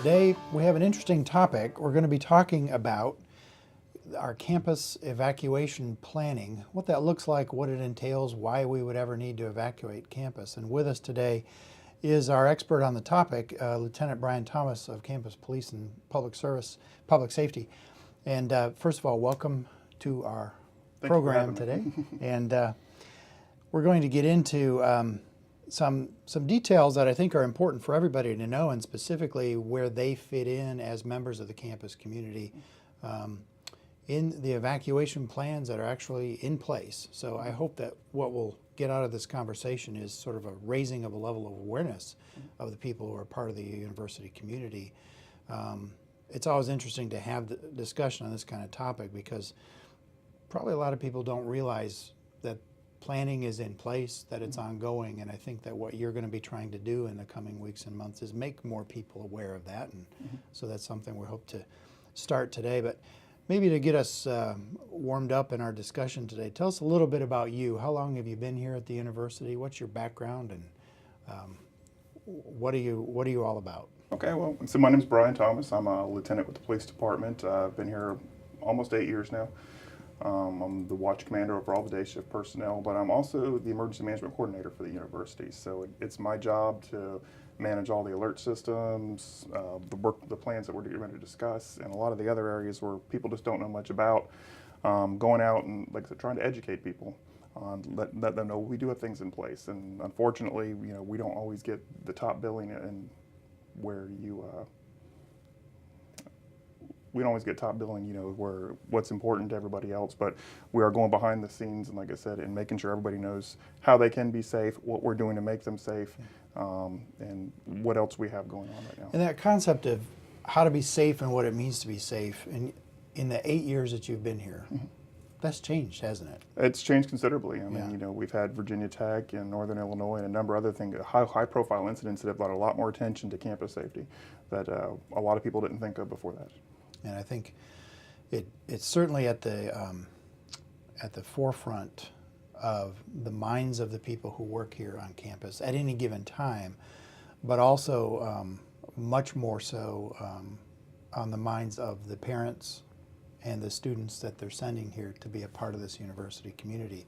Today we have an interesting topic. We're going to be talking about our campus evacuation planning, what that looks like, what it entails, why we would ever need to evacuate campus. And with us today is our expert on the topic, Lieutenant Brian Thomas of Campus Police and Public Safety. And first of all, welcome to our program today. And we're going to get into some details that I think are important for everybody to know, and specifically where they fit in as members of the campus community in the evacuation plans that are actually in place. So I hope that what we'll get out of this conversation is sort of a raising of a level of awareness of the people who are part of the university community. It's always interesting to have the discussion on this kind of topic because probably a lot of people don't realize that planning is in place, that it's ongoing, and I think that what you're going to be trying to do in the coming weeks and months is make more people aware of that, and so that's something we hope to start today. But maybe to get us warmed up in our discussion today, tell us a little bit about you. How long have you been here at the university? What's your background, and what are you all about? Okay, well, so my name's Brian Thomas. I'm a lieutenant with the police department. I've been here almost 8 years now. I'm the watch commander over all the day shift personnel, but I'm also the emergency management coordinator for the university. So it's my job to manage all the alert systems, the plans that we're going to discuss, and a lot of the other areas where people just don't know much about. Going out and, like I said, trying to educate people, let them know we do have things in place. And unfortunately, we don't always get the top billing and where we don't always get top billing, where what's important to everybody else, but we are going behind the scenes and, like I said, and making sure everybody knows how they can be safe, what we're doing to make them safe, and what else we have going on right now. And that concept of how to be safe and what it means to be safe, and in the 8 years that you've been here, that's changed, hasn't it? It's changed considerably. I mean, we've had Virginia Tech and Northern Illinois and a number of other things, high-profile incidents that have brought a lot more attention to campus safety that a lot of people didn't think of before that. And I think it's certainly at the forefront of the minds of the people who work here on campus at any given time, but also much more so on the minds of the parents and the students that they're sending here to be a part of this university community.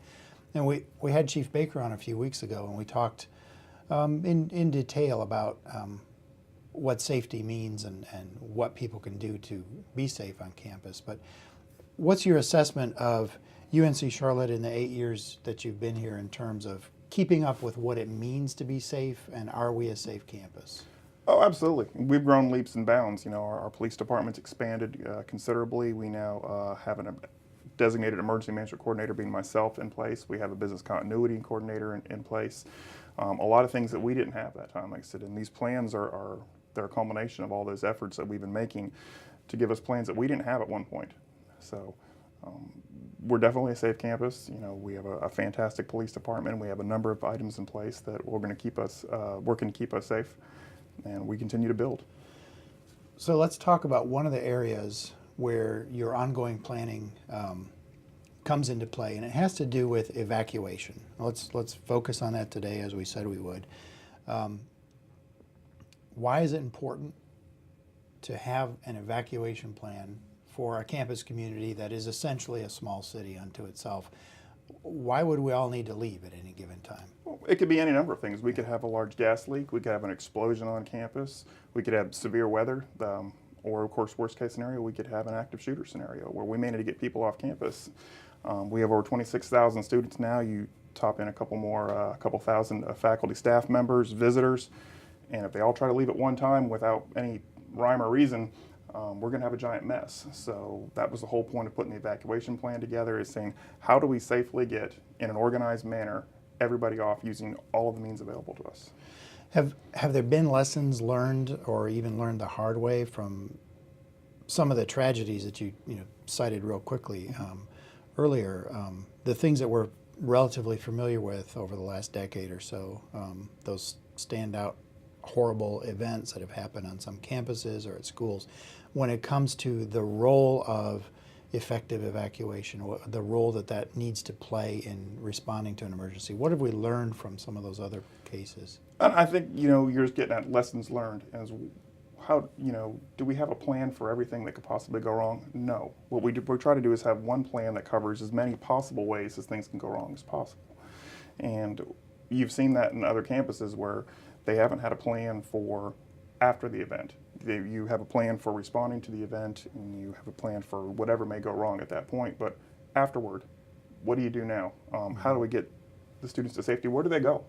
And we had Chief Baker on a few weeks ago, and we talked in detail about what safety means and what people can do to be safe on campus. But what's your assessment of UNC Charlotte in the 8 years that you've been here in terms of keeping up with what it means to be safe, and are we a safe campus? Oh, absolutely. We've grown leaps and bounds. Our police department's expanded considerably. We now have a designated emergency management coordinator, being myself, in place. We have a business continuity coordinator in place. A lot of things that we didn't have that time, like I said, and these plans they're a culmination of all those efforts that we've been making to give us plans that we didn't have at one point. So we're definitely a safe campus. We have a fantastic police department. We have a number of items in place that we're going to keep us working to keep us safe, and we continue to build. So let's talk about one of the areas where your ongoing planning comes into play, and it has to do with evacuation. Let's focus on that today, as we said we would. Why is it important to have an evacuation plan for a campus community that is essentially a small city unto itself? Why would we all need to leave at any given time? Well, it could be any number of things. We could have a large gas leak. We could have an explosion on campus. We could have severe weather. Or, of course, worst case scenario, we could have an active shooter scenario where we may need to get people off campus. We have over 26,000 students now. You top in a couple thousand faculty, staff members, visitors. And if they all try to leave at one time without any rhyme or reason, we're going to have a giant mess. So that was the whole point of putting the evacuation plan together, is saying, how do we safely get, in an organized manner, everybody off using all of the means available to us? Have there been lessons learned, or even learned the hard way, from some of the tragedies that you cited real quickly earlier? The things that we're relatively familiar with over the last decade or so, those standout horrible events that have happened on some campuses or at schools, when it comes to the role of effective evacuation, the role that needs to play in responding to an emergency. What have we learned from some of those other cases? I think, you're just getting at lessons learned. As how, do we have a plan for everything that could possibly go wrong? No. What we try to do is have one plan that covers as many possible ways as things can go wrong as possible. And you've seen that in other campuses where they haven't had a plan for after the event. You have a plan for responding to the event, and you have a plan for whatever may go wrong at that point. But afterward, what do you do now? How do we get the students to safety? Where do they go?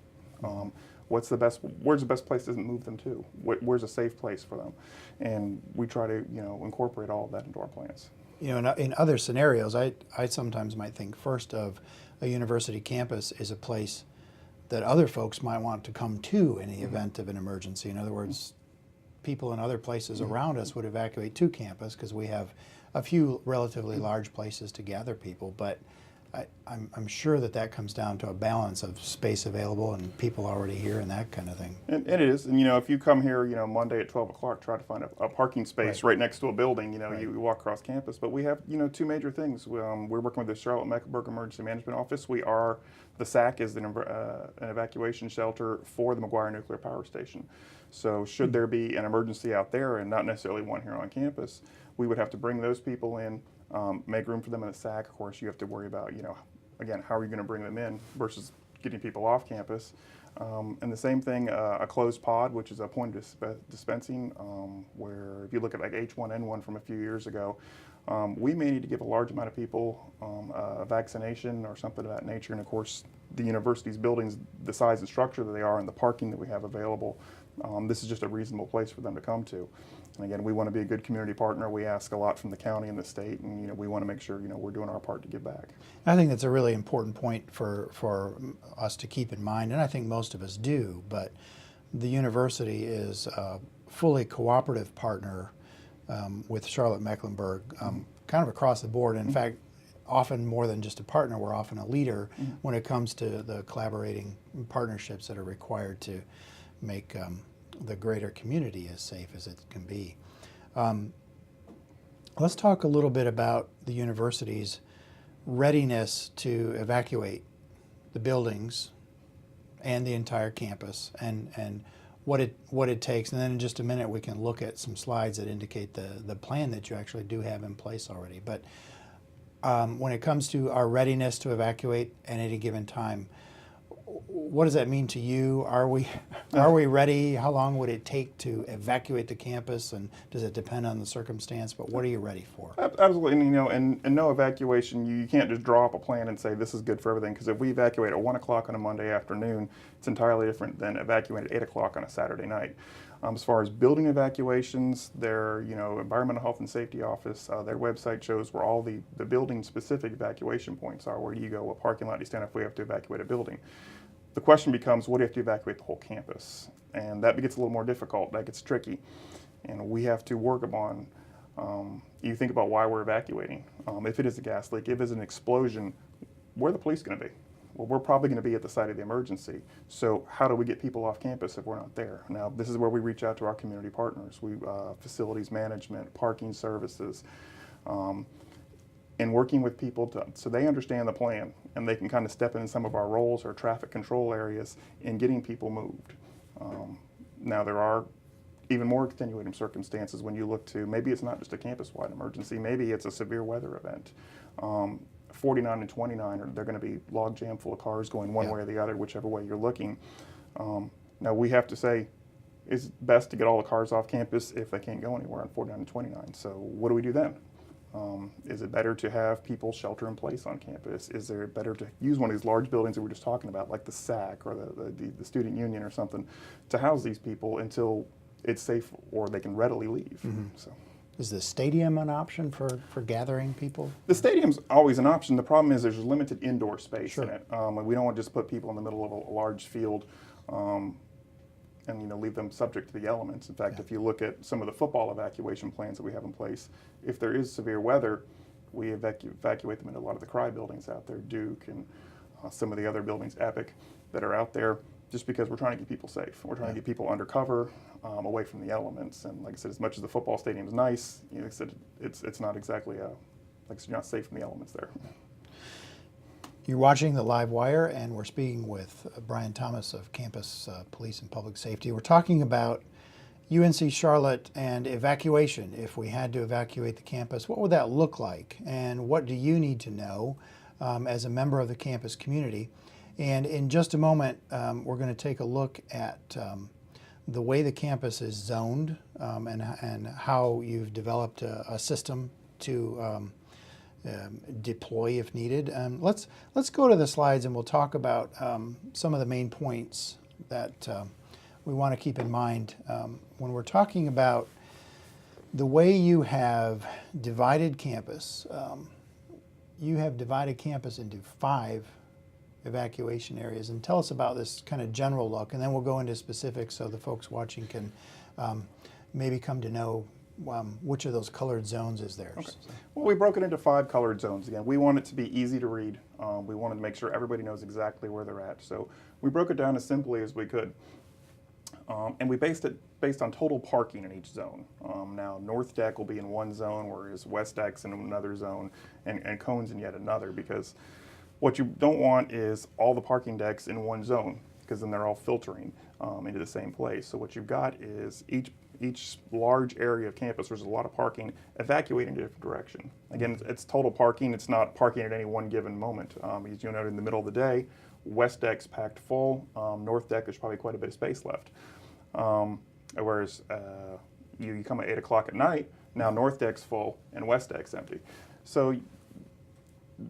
Where's the best place to move them to? Where's a safe place for them? And we try to, incorporate all of that into our plans. In other scenarios, I sometimes might think first of a university campus is a place that other folks might want to come to in the event of an emergency. In other words, people in other places around us would evacuate to campus because we have a few relatively large places to gather people. But I'm sure that comes down to a balance of space available and people already here and that kind of thing. And it is. And, if you come here, Monday at 12 o'clock, try to find a parking space right next to a building, Right. You walk across campus. But we have, two major things. We're working with the Charlotte Mecklenburg Emergency Management Office. The SAC is an evacuation shelter for the McGuire Nuclear Power Station. So should there be an emergency out there and not necessarily one here on campus, we would have to bring those people in, make room for them in the SAC. Of course, you have to worry about, again, how are you going to bring them in versus getting people off campus. And the same thing, a closed pod, which is a point of dispensing, where if you look at like H1N1 from a few years ago, we may need to give a large amount of people a vaccination or something of that nature. And of course, the university's buildings, the size and structure that they are and the parking that we have available, this is just a reasonable place for them to come to. And again, we want to be a good community partner. We ask a lot from the county and the state, and we want to make sure we're doing our part to give back. I think that's a really important point for us to keep in mind, and I think most of us do. But the university is a fully cooperative partner with Charlotte Mecklenburg, kind of across the board. In fact, often more than just a partner, we're often a leader when it comes to the collaborating partnerships that are required to make the greater community as safe as it can be. Let's talk a little bit about the university's readiness to evacuate the buildings and the entire campus, and what it takes. And then in just a minute we can look at some slides that indicate the plan that you actually do have in place already. But when it comes to our readiness to evacuate at any given time, what does that mean to you? Are we ready? How long would it take to evacuate the campus, and does it depend on the circumstance? But what are you ready for? Absolutely, and no evacuation, you can't just draw up a plan and say this is good for everything, because if we evacuate at 1 o'clock on a Monday afternoon, it's entirely different than evacuating at 8 o'clock on a Saturday night. As far as building evacuations, their Environmental Health and Safety Office, their website shows where all the building-specific evacuation points are. Where do you go? What parking lot do you stand if we have to evacuate a building? The question becomes, what do you have to evacuate the whole campus? And that gets a little more difficult. That gets tricky. And we have to work upon, you think about why we're evacuating. If it is a gas leak, if it's an explosion, where are the police going to be? Well, we're probably going to be at the site of the emergency. So how do we get people off campus if we're not there? Now, this is where we reach out to our community partners. Facilities management, parking services, and working with people so they understand the plan and they can kind of step in some of our roles or traffic control areas in getting people moved. Now, there are even more extenuating circumstances when you look to, maybe it's not just a campus-wide emergency, maybe it's a severe weather event. 49 and 29, they're going to be log jam full of cars going one way or the other, whichever way you're looking. Now, we have to say it's best to get all the cars off campus if they can't go anywhere on 49 and 29. So what do we do then? Is it better to have people shelter in place on campus? Is it better to use one of these large buildings that we were just talking about, like the SAC or the student union or something, to house these people until it's safe or they can readily leave? So. Is the stadium an option for gathering people? The stadium's always an option. The problem is there's limited indoor space in it. And we don't want to just put people in the middle of a large field and leave them subject to the elements. In fact, if you look at some of the football evacuation plans that we have in place, if there is severe weather, we evacuate them into a lot of the CRI buildings out there, Duke and some of the other buildings, Epic, that are out there, just because we're trying to get people safe. We're trying to get people under cover, away from the elements. And like I said, as much as the football stadium is nice, like I said, it's not exactly like I said, you're not safe from the elements there. You're watching the Live Wire, and we're speaking with Brian Thomas of Campus Police and Public Safety. We're talking about UNC Charlotte and evacuation. If we had to evacuate the campus, what would that look like? And what do you need to know as a member of the campus community? And in just a moment, we're going to take a look at the way the campus is zoned and how you've developed a system to deploy if needed. Let's go to the slides and we'll talk about some of the main points that we want to keep in mind when we're talking about the way you have divided campus. You have divided campus into 5 evacuation areas, and tell us about this kind of general look, and then we'll go into specifics so the folks watching can maybe come to know which of those colored zones is theirs. Okay. Well, we broke it into 5 colored zones. Again, we want it to be easy to read. We wanted to make sure everybody knows exactly where they're at. So we broke it down as simply as we could. And we based on total parking in each zone. Now, North Deck will be in one zone, whereas West Deck's in another zone, and Cone's in yet another, because what you don't want is all the parking decks in one zone, because then they're all filtering into the same place. So what you've got is each large area of campus, there's a lot of parking, evacuating in a different direction. Again, it's total parking. It's not parking at any one given moment. As you know, in the middle of the day, West Deck's packed full. North Deck, there's probably quite a bit of space left. Whereas you come at 8 o'clock at night, now North Deck's full and West Deck's empty. So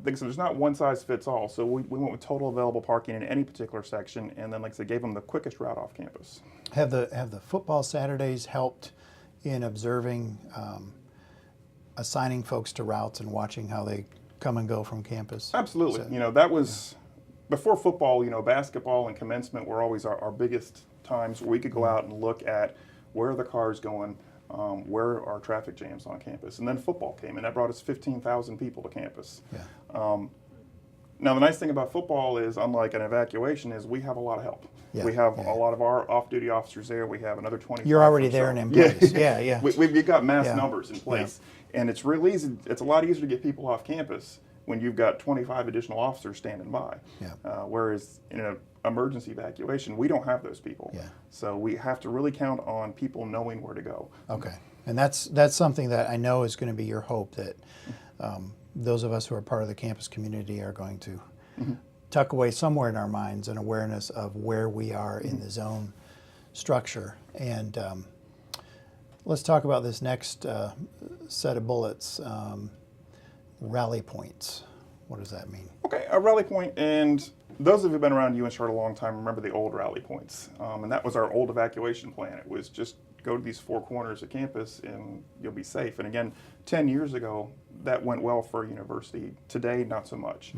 like I said, there's not one size fits all. So we went with total available parking in any particular section, and then like I said, gave them the quickest route off campus. Have the football Saturdays helped in observing, assigning folks to routes and watching how they come and go from campus? Absolutely. That was before football. Basketball and commencement were always our biggest times where we could go out and look at where are the cars going, where are traffic jams on campus. And then football came, and that brought us 15,000 people to campus. Yeah. Now, the nice thing about football is, unlike an evacuation, is we have a lot of help. Yeah, we have a lot of our off-duty officers there. We have another 20. You're already there and in place. Yeah. We've got mass numbers in place. Yeah. And it's real easy. It's a lot easier to get people off campus when you've got 25 additional officers standing by. Yeah. Whereas in an emergency evacuation, we don't have those people. Yeah. So we have to really count on people knowing where to go. Okay. And that's something that I know is going to be your hope, that those of us who are part of the campus community are going to tuck away somewhere in our minds an awareness of where we are in the zone structure. And let's talk about this next set of bullets, rally points. What does that mean? Okay, a rally point, and those of you who've been around UNC Charlotte a long time remember the old rally points. And that was our old evacuation plan. It was just go to these 4 corners of campus and you'll be safe. And again, 10 years ago, that went well for a university. Today, not so much.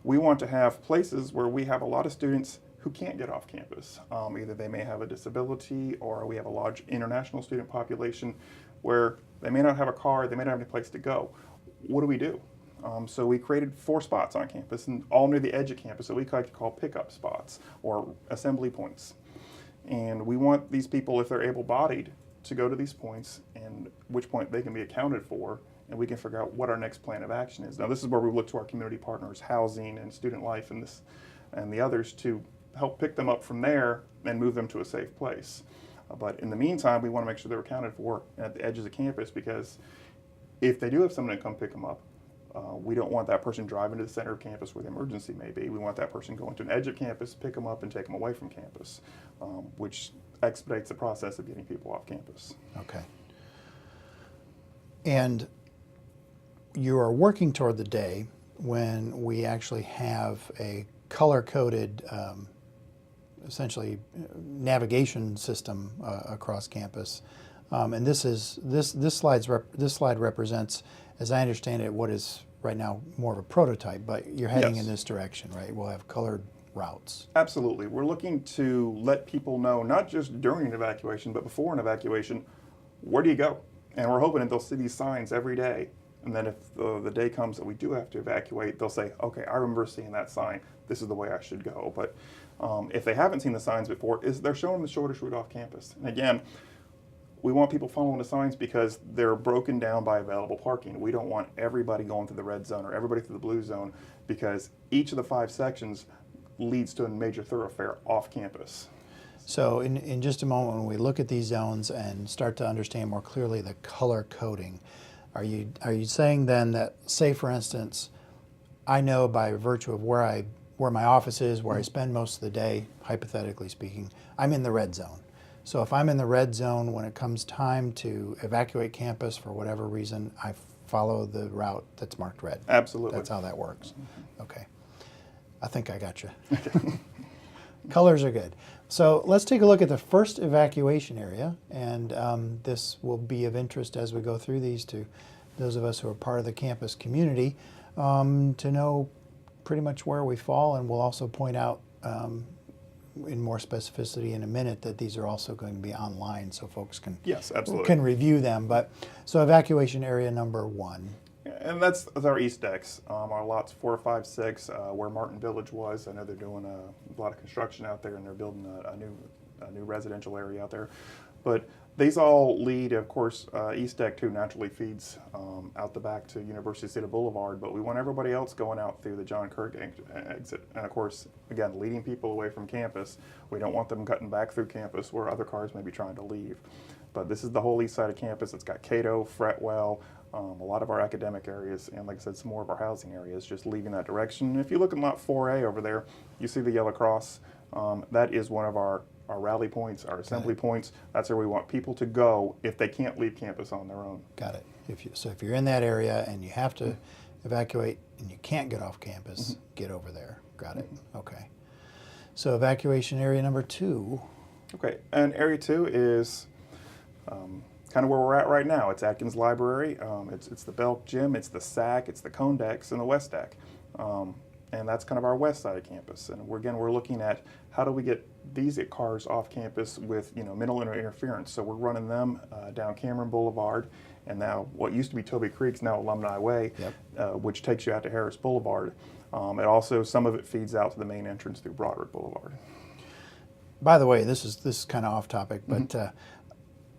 We want to have places where we have a lot of students who can't get off campus. Either they may have a disability, or we have a large international student population where they may not have a car, they may not have any place to go. What do? So we created 4 spots on campus, and all near the edge of campus that we like to call pickup spots or assembly points. And we want these people, if they're able-bodied, to go to these points, and which point they can be accounted for, and we can figure out what our next plan of action is. Now, this is where we look to our community partners, housing and student life and the others, to help pick them up from there and move them to a safe place. But in the meantime, we want to make sure they're accounted for at the edges of campus, because if they do have someone to come pick them up, we don't want that person driving to the center of campus where the emergency may be. We want that person going to an edge of campus, pick them up, and take them away from campus, which expedites the process of getting people off campus. Okay. And you are working toward the day when we actually have a color-coded, essentially navigation system across campus. And this slide represents, as I understand it, what is right now more of a prototype, but you're heading in this direction, right? We'll have colored routes. Absolutely. We're looking to let people know, not just during an evacuation, but before an evacuation, where do you go? And we're hoping that they'll see these signs every day. And then if the day comes that we do have to evacuate, they'll say, okay, I remember seeing that sign. This is the way I should go. But if they haven't seen the signs before, they're showing the shortest route off campus. And again, we want people following the signs because they're broken down by available parking. We don't want everybody going through the red zone or everybody through the blue zone, because each of the 5 sections leads to a major thoroughfare off campus. So in just a moment, when we look at these zones and start to understand more clearly the color coding, are you saying then that, say for instance, I know by virtue of where my office is, where I spend most of the day, hypothetically speaking, I'm in the red zone. So if I'm in the red zone when it comes time to evacuate campus for whatever reason, I follow the route that's marked red. Absolutely. That's how that works. Okay. I think I got you. Colors are good. So let's take a look at the first evacuation area, and this will be of interest as we go through these to those of us who are part of the campus community, to know pretty much where we fall, and we'll also point out in more specificity in a minute that these are also going to be online so folks can, Yes, absolutely. can review them. But so evacuation area number 1. And that's our east decks, our lots 4, 5, 6, where Martin Village was. I know they're doing a lot of construction out there, and they're building a new residential area out there. But these all lead, of course, East Deck 2 naturally feeds out the back to University City Boulevard, but we want everybody else going out through the John Kirk exit. And of course, again, leading people away from campus. We don't want them cutting back through campus where other cars may be trying to leave. But this is the whole east side of campus. It's got Cato, Fretwell, a lot of our academic areas, and like I said, some more of our housing areas, just leaving that direction. And if you look at lot 4A over there, you see the yellow cross. That is one of our rally points, our assembly points. That's where we want people to go if they can't leave campus on their own. Got it. So if you're in that area and you have to evacuate and you can't get off campus, get over there. Got it. Okay. So evacuation area number 2. Okay, and area 2 is kind of where we're at right now. It's Atkins Library, it's the Belk Gym, it's the SAC, it's the Cone Decks, and the West Deck. And that's kind of our west side of campus. And we're looking at how do we get these cars off campus with minimal interference. So we're running them down Cameron Boulevard, and now what used to be Toby Creek's now Alumni Way, which takes you out to Harris Boulevard. And also some of it feeds out to the main entrance through Broderick Boulevard. By the way, this is kind of off topic, but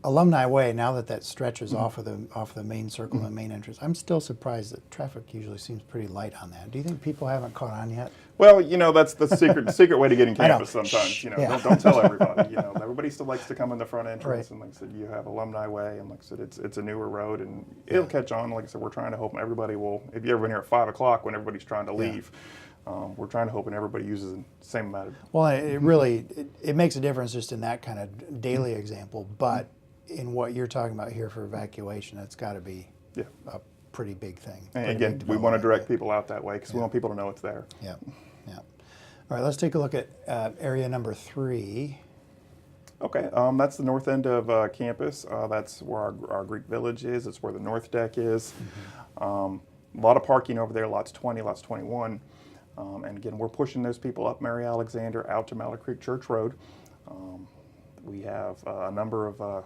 Alumni Way, now that stretches off of the main circle and the main entrance, I'm still surprised that traffic usually seems pretty light on that. Do you think people haven't caught on yet? Well, that's the secret way to get in campus sometimes. Shh. Don't tell everybody. Everybody still likes to come in the front entrance, Right. and like I said, you have Alumni Way, and like I said, it's a newer road, and it'll catch on. Like I said, we're trying to hope everybody will. If you ever been here at 5 o'clock when everybody's trying to leave, we're trying to hope and everybody uses the same amount of. Well, it really it makes a difference just in that kind of daily example, but in what you're talking about here for evacuation, it's got to be a pretty big thing. And again, we want to direct people out that way because we want people to know it's there. Yeah, yeah. All right, let's take a look at area number 3. Okay, that's the north end of campus. That's where our Greek Village is. It's where the North Deck is. A lot of parking over there, lots 20, lots 21. And again, we're pushing those people up Mary Alexander out to Mallard Creek Church Road. We have a number of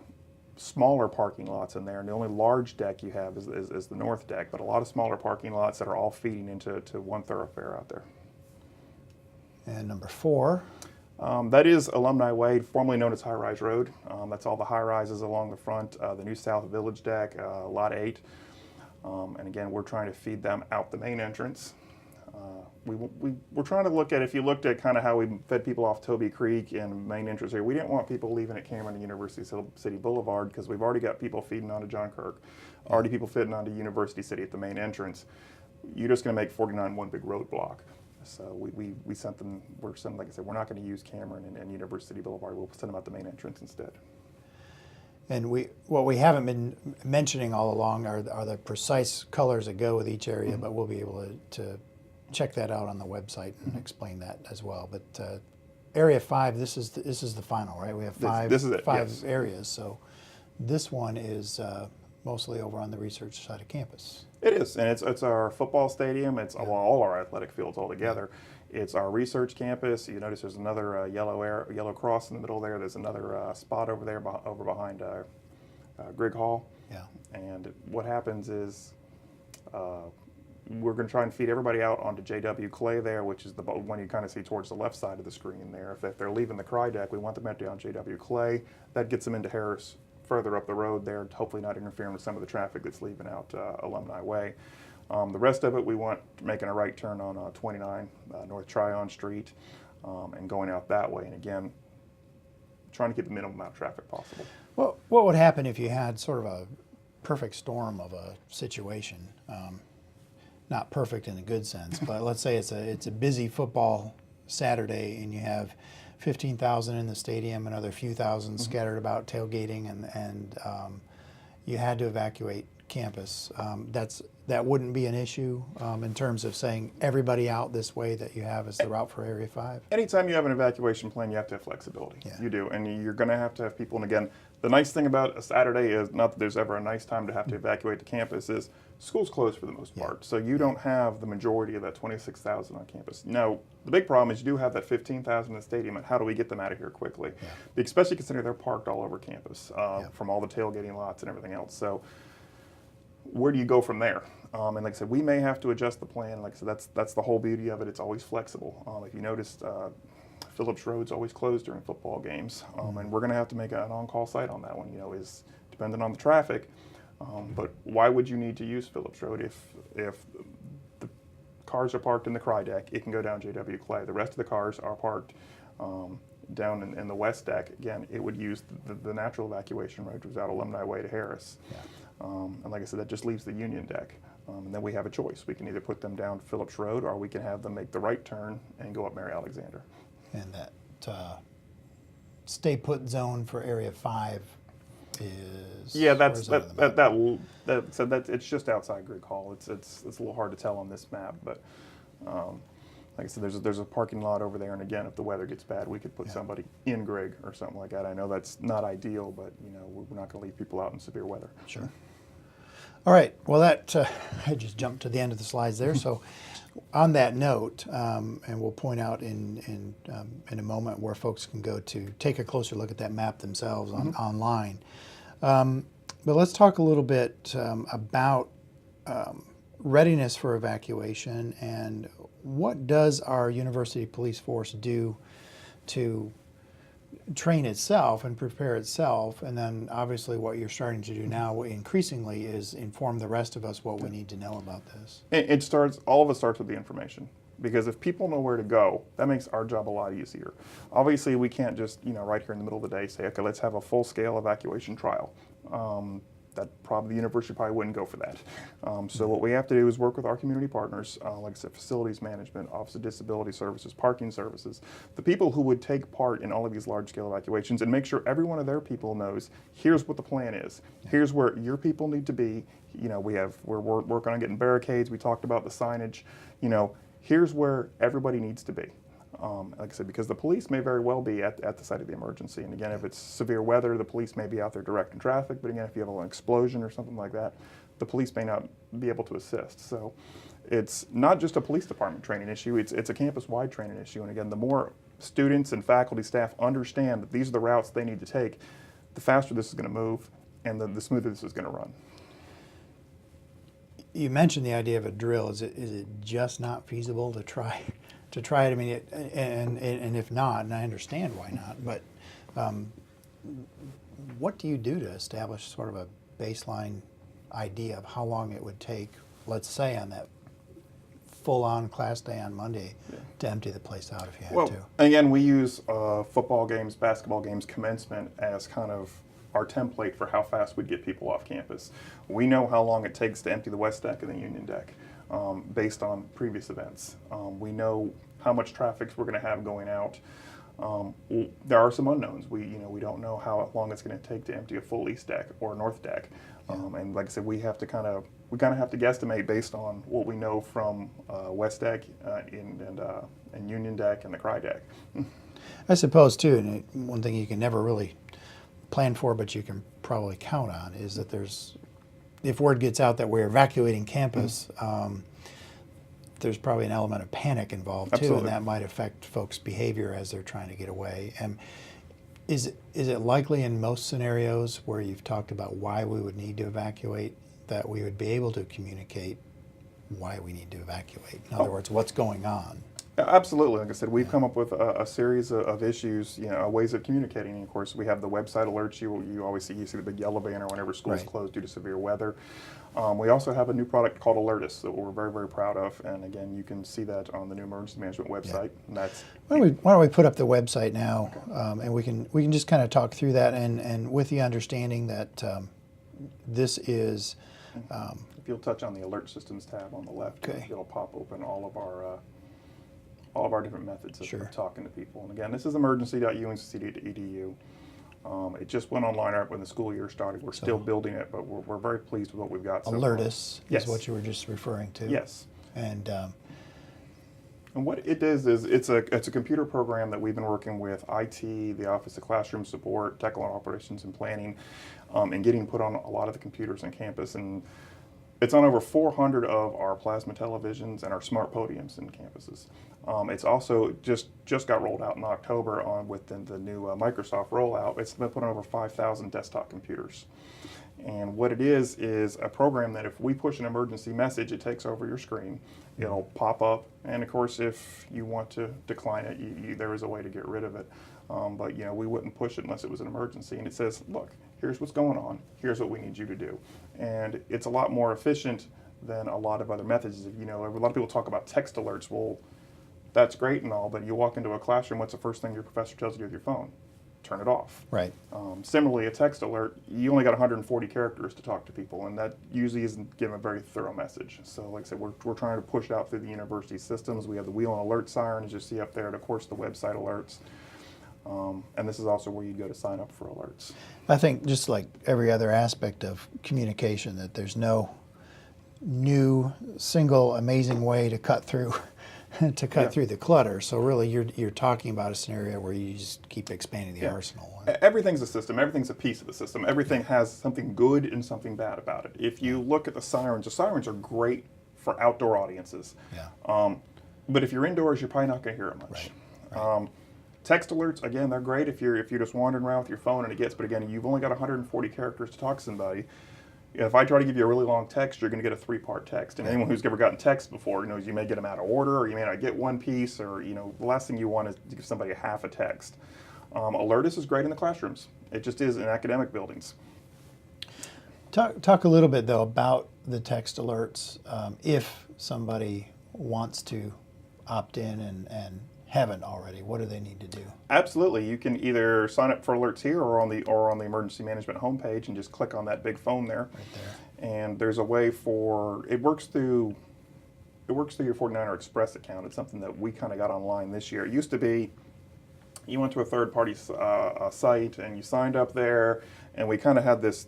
smaller parking lots in there, and the only large deck you have is the North Deck, but a lot of smaller parking lots that are all feeding into one thoroughfare out there. And number 4. That is Alumni Way, formerly known as High Rise Road. That's all the high rises along the front, the New South Village Deck, Lot 8. And again, we're trying to feed them out the main entrance. We're trying to look at, if you looked at kind of how we fed people off Toby Creek and main entrance here, we didn't want people leaving at Cameron and University City Boulevard because we've already got people feeding onto John Kirk, already people feeding onto University City at the main entrance. You're just going to make 49 one big roadblock. So we sent them, like I said, we're not going to use Cameron and University City Boulevard. We'll send them out the main entrance instead. And what we haven't been mentioning all along are the precise colors that go with each area, but we'll be able to check that out on the website and explain that as well. But area 5, this is the final, right? We have five yes. areas. So this one is mostly over on the research side of campus. It is, and it's our football stadium. It's all our athletic fields all together. It's our research campus. You notice there's another yellow cross in the middle there. There's another spot over there over behind Grigg Hall. Yeah. And what happens is we're going to try and feed everybody out onto JW Clay there, which is the one you kind of see towards the left side of the screen there. If they're leaving the Cry Deck, we want them empty on JW Clay. That gets them into Harris further up the road there, hopefully not interfering with some of the traffic that's leaving out Alumni Way. The rest of it, we want making a right turn on 29 North Tryon Street and going out that way. And again, trying to keep the minimum amount of traffic possible. Well, what would happen if you had sort of a perfect storm of a situation? Not perfect in a good sense, but let's say it's a busy football Saturday and you have 15,000 in the stadium, another few thousand scattered about tailgating, and you had to evacuate campus. That wouldn't be an issue in terms of saying everybody out this way that you have is the route for Area 5? Anytime you have an evacuation plan, you have to have flexibility. Yeah. You do, and you're going to have people. And again, the nice thing about a Saturday is not that there's ever a nice time to have to evacuate the campus. Is school's closed for the most part, so you don't have the majority of that 26,000 on campus. Now, the big problem is you do have that 15,000 in the stadium, and how do we get them out of here quickly? Yeah. Especially considering they're parked all over campus from all the tailgating lots and everything else. So where do you go from there? And like I said, we may have to adjust the plan. Like I said, that's the whole beauty of it. It's always flexible. If you noticed, Phillips Road's always closed during football games, and we're going to have to make an on-call site on that one. You know, is dependent on the traffic. But why would you need to use Phillips Road if the cars are parked in the Cry deck? It can go down J.W. Clay. The rest of the cars are parked down in the West deck. Again, it would use the natural evacuation road, which is out Alumni Way to Harris. Yeah. And like I said, that just leaves the Union deck. And then we have a choice. We can either put them down Phillips Road, or we can have them make the right turn and go up Mary Alexander. And that stay put zone for Area 5 is... Yeah, it's just outside Grigg Hall. It's a little hard to tell on this map, but like I said, there's a parking lot over there, and again, if the weather gets bad, we could put somebody in Grigg or something like that. I know that's not ideal, but you know, we're not going to leave people out in severe weather. Sure. All right. Well, I just jumped to the end of the slides there. So, on that note, and we'll point out in a moment where folks can go to take a closer look at that map themselves online. But let's talk a little bit about readiness for evacuation, and what does our university police force do to train itself and prepare itself, and then obviously what you're starting to do now increasingly is inform the rest of us what we need to know about this. All of it starts with the information, because if people know where to go, that makes our job a lot easier. Obviously, we can't just, right here in the middle of the day say, okay, let's have a full-scale evacuation trial. That the university probably wouldn't go for that. So what we have to do is work with our community partners, like I said, facilities management, Office of Disability Services, parking services, the people who would take part in all of these large-scale evacuations, and make sure every one of their people knows, here's what the plan is. Here's where your people need to be. We're working on getting barricades. We talked about the signage. Here's where everybody needs to be. Like I said, because the police may very well be at the site of the emergency. And again, if it's severe weather, the police may be out there directing traffic. But again, if you have an explosion or something like that, the police may not be able to assist. So it's not just a police department training issue, it's a campus-wide training issue. And again, the more students and faculty, staff understand that these are the routes they need to take, the faster this is going to move and the smoother this is going to run. You mentioned the idea of a drill. Is it just not feasible to try it? I mean, and if not, and I understand why not, but what do you do to establish sort of a baseline idea of how long it would take, let's say on that full-on class day on Monday, to empty the place out if you had to? Again, we use football games, basketball games, commencement as kind of our template for how fast we'd get people off campus. We know how long it takes to empty the West deck and the Union deck. Based on previous events. We know how much traffic we're going to have going out. There are some unknowns. We don't know how long it's going to take to empty a full East deck or North deck. And like I said, we kind of have to guesstimate based on what we know from West deck and Union deck and the Cry deck. I suppose too, and one thing you can never really plan for, but you can probably count on, is that if word gets out that we're evacuating campus, there's probably an element of panic involved too. Absolutely. And that might affect folks' behavior as they're trying to get away. And is it likely in most scenarios where you've talked about why we would need to evacuate that we would be able to communicate why we need to evacuate? In other words, what's going on? Absolutely. Like I said, we've come up with a series of issues, ways of communicating. And of course, we have the website alerts. You always see the big yellow banner whenever school's Right. closed due to severe weather. We also have a new product called Alertus that we're very, very proud of. And again, you can see that on the new emergency management website. And that's Why don't we put up the website now, and we can just kind of talk through that, and with the understanding that this is. If you'll touch on the alert systems tab on the left, Okay. it'll pop open all of our different methods of Sure. talking to people. And again, this is emergency.unc.edu. It just went online right when the school year started. We're still building it, but we're very pleased with what we've got so far. Alertus Yes. is what you were just referring to. Yes. And And what it is it's a computer program that we've been working with IT, the Office of Classroom Support, Technical Operations and Planning, and getting put on a lot of the computers on campus. And it's on over 400 of our plasma televisions and our smart podiums in campuses. It's also just got rolled out in October on with the new Microsoft rollout. It's been put on over 5,000 desktop computers. And what it is a program that if we push an emergency message, it takes over your screen. It'll pop up, and of course, if you want to decline it, there is a way to get rid of it. But we wouldn't push it unless it was an emergency. And it says, look, here's what's going on. Here's what we need you to do. And it's a lot more efficient than a lot of other methods. A lot of people talk about text alerts. Well, that's great and all, but you walk into a classroom, what's the first thing your professor tells you to do with your phone? Turn it off. right. Similarly, a text alert, you only got 140 characters to talk to people, and that usually isn't giving a very thorough message. So like I said, we're trying to push it out through the university systems. We have the wheel and alert siren, as you see up there, and of course the website alerts. And this is also where you go to sign up for alerts. I think just like every other aspect of communication, that there's no new single amazing way to cut through through the clutter. So really, you're talking about a scenario where you just keep expanding the arsenal. Everything's a system. Everything's a piece of the system. Everything has something good and something bad about it. If you look at the sirens are great for outdoor audiences. Yeah. But if you're indoors, you're probably not going to hear it much. Right. Text alerts, again, they're great if you're just wandering around with your phone and it gets. But again, you've only got 140 characters to talk to somebody. If I try to give you a really long text, you're going to get a 3-part text. And anyone who's ever gotten text before knows you may get them out of order, or you may not get one piece, or the last thing you want is to give somebody a half a text. Alertus is great in the classrooms. It just is in academic buildings. Talk a little bit though about the text alerts. If somebody wants to opt in and haven't already, what do they need to do? Absolutely. You can either sign up for alerts here or on the emergency management homepage and just click on that big phone there. Right there. And there's a way it works through your 49er Express account. It's something that we kind of got online this year. It used to be you went to a third-party site and you signed up there, and we kind of had this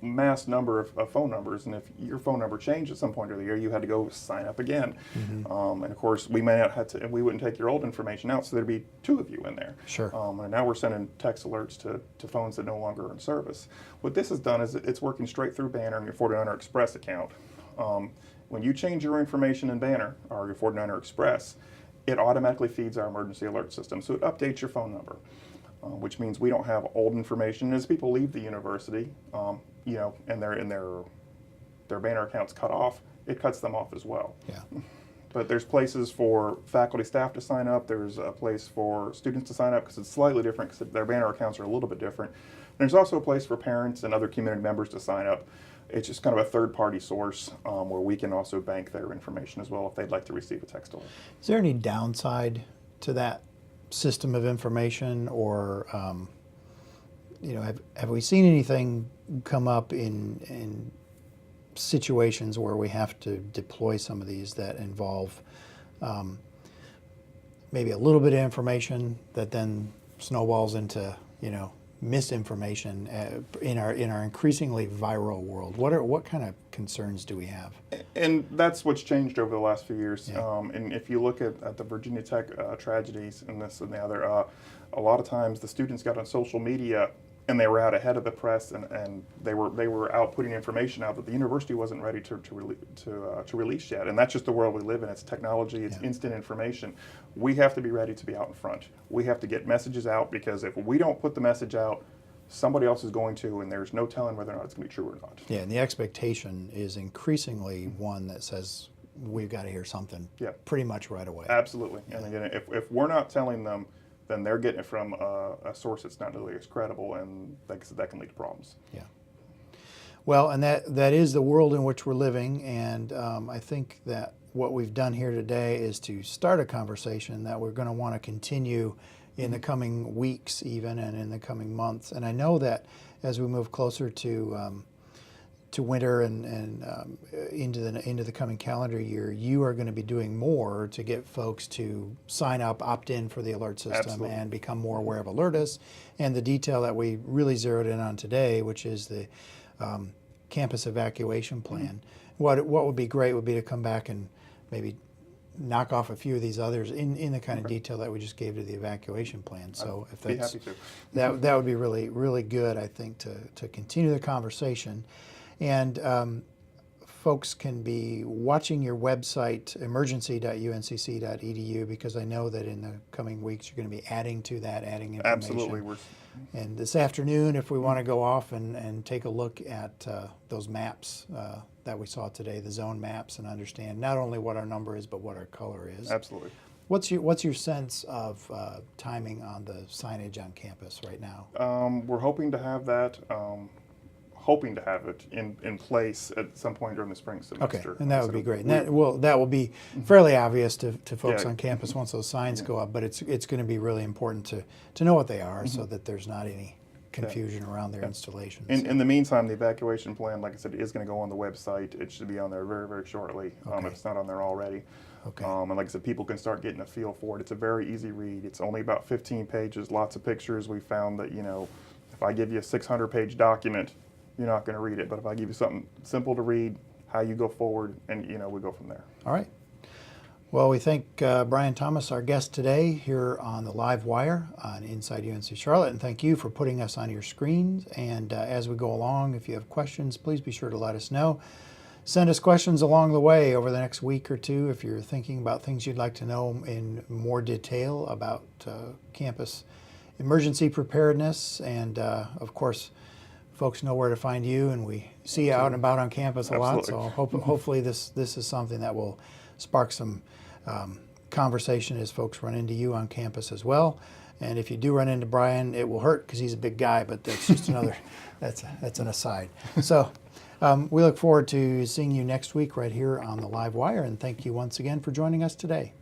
mass number of phone numbers, and if your phone number changed at some point of the year, you had to go sign up again. And of course, we may not have to, and we wouldn't take your old information out, so there'd be 2 of you in there. Sure. And now we're sending text alerts to phones that no longer are in service. What this has done is it's working straight through Banner and your 49er Express account. When you change your information in Banner or your 49er Express, it automatically feeds our emergency alert system, so it updates your phone number. Which means we don't have old information. As people leave the university, and their Banner accounts cut off, it cuts them off as well. Yeah. But there's places for faculty, staff to sign up. There's a place for students to sign up because it's slightly different because their Banner accounts are a little bit different. There's also a place for parents and other community members to sign up. It's just kind of a third-party source where we can also bank their information as well if they'd like to receive a text alert. Is there any downside to that system of information, or have we seen anything come up in situations where we have to deploy some of these that involve maybe a little bit of information that then snowballs into misinformation in our increasingly viral world? What kind of concerns do we have? And that's what's changed over the last few years. Yeah. And if you look at the Virginia Tech tragedies and this and the other, a lot of times the students got on social media and they were out ahead of the press, and they were out putting information out that the university wasn't ready to release yet. And that's just the world we live in. It's technology. It's instant information. We have to be ready to be out in front. We have to get messages out, because if we don't put the message out, somebody else is going to, and there's no telling whether or not it's going to be true or not. Yeah, and the expectation is increasingly one that says we've got to hear something Yeah. pretty much right away. Absolutely. And again, if we're not telling them, then they're getting it from a source that's not nearly as credible, and like I said, that can lead to problems. Yeah. Well, and that is the world in which we're living, and I think that what we've done here today is to start a conversation that we're going to want to continue in the coming weeks even, and in the coming months. And I know that as we move closer to winter and into the coming calendar year, you are going to be doing more to get folks to sign up, opt in for the alert system, Absolutely. and become more aware of Alertus, and the detail that we really zeroed in on today, which is the campus evacuation plan. What would be great would be to come back and maybe knock off a few of these others in the kind of detail that we just gave to the evacuation plan. So if Be that's, happy to. that would be really, really good, I think, to continue the conversation. And folks can be watching your website, emergency.uncc.edu, because I know that in the coming weeks you're going to be adding to that, adding information. Absolutely. And this afternoon, if we want to go off and take a look at those maps that we saw today, the zone maps, and understand not only what our number is, but what our color is. Absolutely. What's your sense of timing on the signage on campus right now? We're hoping to have that. Hoping to have it in place at some point during the spring semester. Okay, and that would So be great. And we- that will be fairly obvious to folks Yeah. on campus once those signs go up, but it's going to be really important to know what they are so that there's not any confusion around their installations. In the meantime, the evacuation plan, like I said, is going to go on the website. It should be on there very, very shortly, Okay. if it's not on there already. Okay. And like I said, people can start getting a feel for it. It's a very easy read. It's only about 15 pages, lots of pictures. We found that, if I give you a 600-page document, you're not going to read it. But if I give you something simple to read, how you go forward, and, we go from there. All right. Well, we thank Brian Thomas, our guest today here on the Live Wire on Inside UNC Charlotte, and thank you for putting us on your screens. And as we go along, if you have questions, please be sure to let us know. Send us questions along the way over the next week or two if you're thinking about things you'd like to know in more detail about campus emergency preparedness. And of course, folks know where to find you, and we see you out and about on campus a lot. So hopefully this is something that will spark some conversation as folks run into you on campus as well. And if you do run into Brian, it will hurt because he's a big guy, but that's just another, that's an aside. So we look forward to seeing you next week right here on the Live Wire, and thank you once again for joining us today.